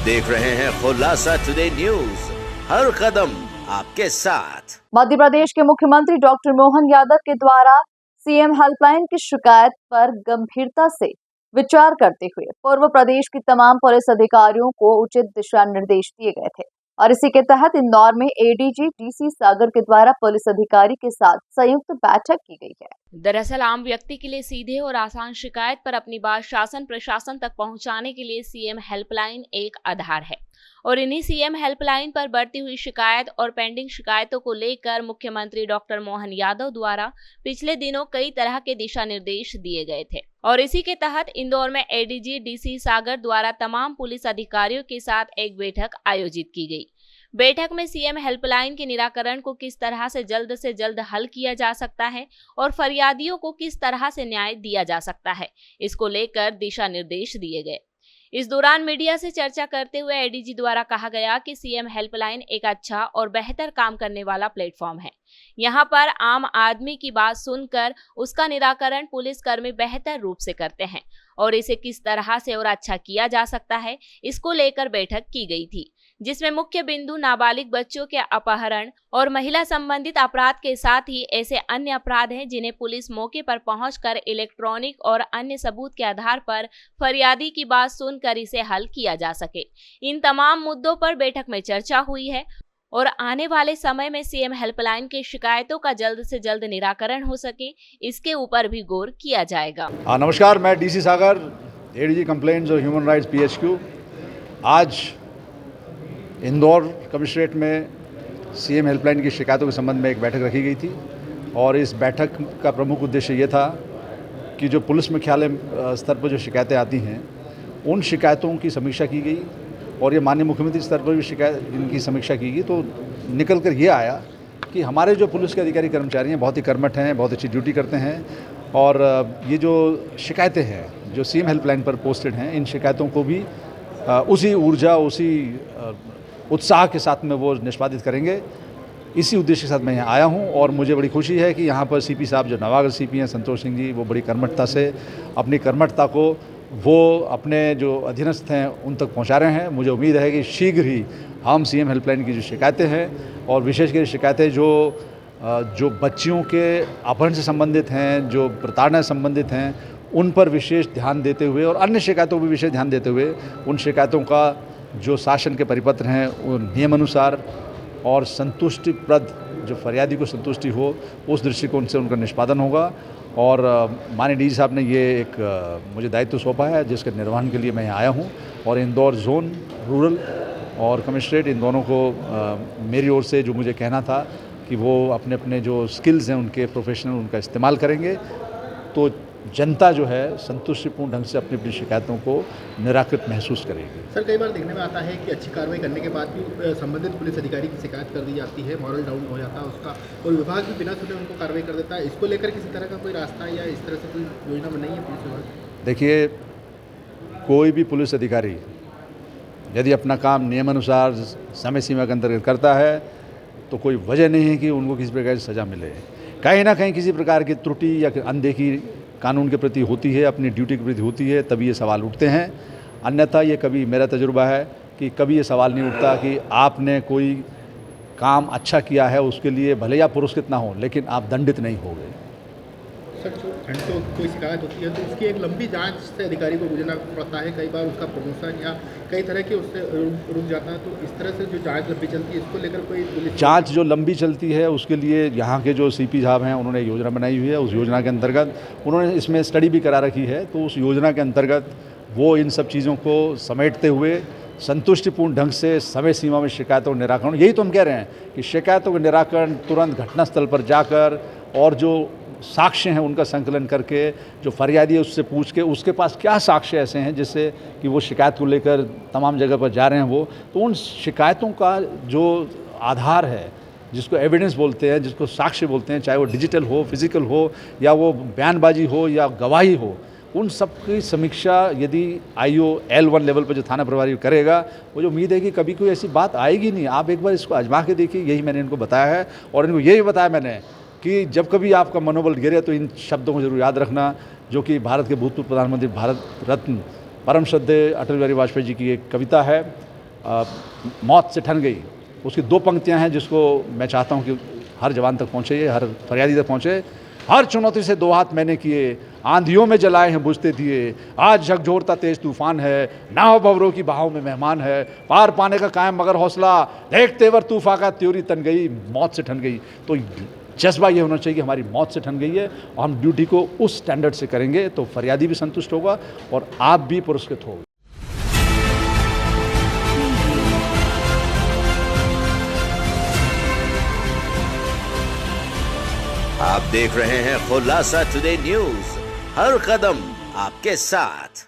देख रहे हैं खुलासा टुडे न्यूज, हर कदम आपके साथ। मध्य प्रदेश के मुख्यमंत्री डॉक्टर मोहन यादव के द्वारा सीएम हेल्पलाइन की शिकायत पर गंभीरता से विचार करते हुए पूर्व प्रदेश की तमाम पुलिस अधिकारियों को उचित दिशा निर्देश दिए गए थे और इसी के तहत इंदौर में एडीजी डीसी सागर के द्वारा पुलिस अधिकारी के साथ संयुक्त बैठक की गई है। दरअसल आम व्यक्ति के लिए सीधे और आसान शिकायत पर अपनी बात शासन प्रशासन तक पहुंचाने के लिए सीएम हेल्पलाइन एक आधार है और इन्हीं सीएम हेल्पलाइन पर बढ़ती हुई शिकायत और पेंडिंग शिकायतों को लेकर मुख्यमंत्री डॉक्टर मोहन यादव द्वारा पिछले दिनों कई तरह के दिशा निर्देश दिए गए थे और इसी के तहत इंदौर में एडीजी डीसी सागर द्वारा तमाम पुलिस अधिकारियों के साथ एक बैठक आयोजित की गई। बैठक में सीएम हेल्पलाइन के निराकरण को किस तरह से जल्द हल किया जा सकता है और फरियादियों को किस तरह से न्याय दिया जा सकता है, इसको लेकर दिशा निर्देश दिए गए। इस दौरान मीडिया से चर्चा करते हुए एडीजी द्वारा कहा गया कि सीएम हेल्पलाइन एक अच्छा और बेहतर काम करने वाला प्लेटफॉर्म है। यहां पर आम आदमी की बात सुनकर उसका निराकरण पुलिसकर्मी बेहतर रूप से करते हैं और इसे किस तरह से और अच्छा किया जा सकता है, इसको लेकर बैठक की गई थी, जिसमें मुख्य बिंदु नाबालिग बच्चों के अपहरण और महिला संबंधित अपराध के साथ ही ऐसे अन्य अपराध हैं जिन्हें पुलिस मौके पर पहुंचकर इलेक्ट्रॉनिक और अन्य सबूत के आधार पर फरियादी की बात सुनकर इसे हल किया जा सके। इन तमाम मुद्दों पर बैठक में चर्चा हुई है और आने वाले समय में सीएम हेल्पलाइन की शिकायतों का जल्द से जल्द निराकरण हो सके, इसके ऊपर भी गौर किया जाएगा। नमस्कार, मैं डीसी सागर, एडीजी कंप्लेंट्स और ह्यूमन राइट्स पीएचक्यू। आज इंदौर कमिश्नरेट में सीएम हेल्पलाइन की शिकायतों के संबंध में एक बैठक रखी गई थी और इस बैठक का प्रमुख उद्देश्य ये था कि जो पुलिस मुख्यालय स्तर पर जो शिकायतें आती हैं उन शिकायतों की समीक्षा की गई और ये माननीय मुख्यमंत्री स्तर पर भी शिकायत इनकी समीक्षा की गई। तो निकल कर ये आया कि हमारे जो पुलिस के अधिकारी कर्मचारी हैं बहुत ही कर्मठ हैं, बहुत अच्छी ड्यूटी करते हैं और ये जो शिकायतें हैं जो सीएम हेल्पलाइन पर पोस्टेड हैं, इन शिकायतों को भी उसी ऊर्जा, उसी उत्साह के साथ में वो निष्पादित करेंगे। इसी उद्देश्य के साथ मैं यहाँ आया हूँ और मुझे बड़ी खुशी है कि यहाँ पर सीपी साहब जो नवागत सीपी हैं संतोष सिंह जी, वो बड़ी कर्मठता से अपनी कर्मठता को वो अपने जो अधीनस्थ हैं उन तक पहुँचा रहे हैं। मुझे उम्मीद है कि शीघ्र ही हम सीएम हेल्पलाइन की जो शिकायतें हैं और विशेषकर शिकायतें जो बच्चियों के अपहरण से संबंधित हैं, जो प्रताड़ना से संबंधित हैं, उन पर विशेष ध्यान देते हुए और अन्य शिकायतों पर विशेष ध्यान देते हुए उन शिकायतों का जो शासन के परिपत्र हैं वो नियमानुसार और संतुष्टिप्रद, जो फरियादी को संतुष्टि हो, उस दृष्टिकोण से उनका निष्पादन होगा। और माननीय डीजी साहब ने ये एक मुझे दायित्व सौंपा है जिसके निर्वहन के लिए मैं यहाँ आया हूँ और इंदौर जोन, रूरल और कमिश्नरेट, इन दोनों को मेरी ओर से जो मुझे कहना था कि वो अपने अपने जो स्किल्स हैं उनके प्रोफेशनल उनका इस्तेमाल करेंगे तो जनता जो है संतुष्टिपूर्ण ढंग से अपनी अपनी शिकायतों को निराकृत महसूस करेगी। सर, कई बार देखने में आता है कि अच्छी कार्रवाई करने के बाद भी संबंधित पुलिस अधिकारी की शिकायत कर दी जाती है, मॉरल डाउन हो जाता है उसका और विभाग भी बिना सुने उनको कार्रवाई कर देता है। इसको लेकर किसी तरह का कोई रास्ता या इस तरह से कोई योजना बनाई है पुलिस विभाग? देखिए, कोई भी पुलिस अधिकारी यदि अपना काम नियमानुसार समय सीमा के अंतर्गत करता है तो कोई वजह नहीं है कि उनको किसी प्रकार की सज़ा मिले। कहीं ना कहीं किसी प्रकार की त्रुटि या अनदेखी कानून के प्रति होती है, अपनी ड्यूटी के प्रति होती है, तभी ये सवाल उठते हैं। अन्यथा ये कभी, मेरा तजुर्बा है कि कभी ये सवाल नहीं उठता कि आपने कोई काम अच्छा किया है उसके लिए भले या पुरस्कृत ना हो लेकिन आप दंडित नहीं हो गए। सर, जो घंटों कोई शिकायत होती है तो उसकी एक लंबी जांच से अधिकारी को गुजरना पड़ता है, कई बार उसका प्रमोशन या कई तरह के उससे रुक जाता है। तो इस तरह से जो जांच लंबी चलती है इसको लेकर कोई पुलिस जांच जो लंबी चलती है उसके लिए यहाँ के जो सीपी साहब हैं उन्होंने योजना बनाई हुई है। उस योजना के अंतर्गत उन्होंने इसमें स्टडी भी करा रखी है, तो उस योजना के अंतर्गत वो इन सब चीज़ों को समेटते हुए संतुष्टिपूर्ण ढंग से समय सीमा में शिकायतों का निराकरण, यही तो हम कह रहे हैं कि शिकायतों का निराकरण तुरंत घटनास्थल पर जाकर और जो साक्ष्य हैं उनका संकलन करके, जो फरियादी है उससे पूछ के उसके पास क्या साक्ष्य ऐसे हैं जिससे कि वो शिकायत को लेकर तमाम जगह पर जा रहे हैं वो, तो उन शिकायतों का जो आधार है, जिसको एविडेंस बोलते हैं, जिसको साक्ष्य बोलते हैं, चाहे वो डिजिटल हो, फिजिकल हो या वो बयानबाजी हो या गवाही हो, उन सब की समीक्षा यदि IO L1 लेवल पर जो थाना प्रभारी करेगा, मुझे उम्मीद है कि कभी कोई ऐसी बात आएगी नहीं। आप एक बार इसको आजमा के देखिए, यही मैंने इनको बताया है और इनको यही बताया मैंने कि जब कभी आपका मनोबल गिरे तो इन शब्दों को जरूर याद रखना, जो कि भारत के भूतपूर्व प्रधानमंत्री, भारत रत्न, परम श्रद्धेय अटल बिहारी वाजपेयी जी की एक कविता है मौत से ठन गई, उसकी 2 पंक्तियां हैं जिसको मैं चाहता हूं कि हर जवान तक पहुंचे, ये हर फरियादी तक पहुंचे। हर चुनौती से 2 हाथ मैंने किए, आंधियों में जलाए हैं बुझते दिए, आज झकझोरता तेज तूफान है, नाव भंवरों की बहाव में मेहमान है, पार पाने का कायम मगर हौसला, देख तेवर तूफा का त्योरी तन गई, मौत से ठन गई। तो जज्बा ये होना चाहिए कि हमारी मौत से ठन गई है और हम ड्यूटी को उस स्टैंडर्ड से करेंगे तो फरियादी भी संतुष्ट होगा और आप भी पुरस्कृत होगे। आप देख रहे हैं खुलासा टुडे न्यूज, हर कदम आपके साथ।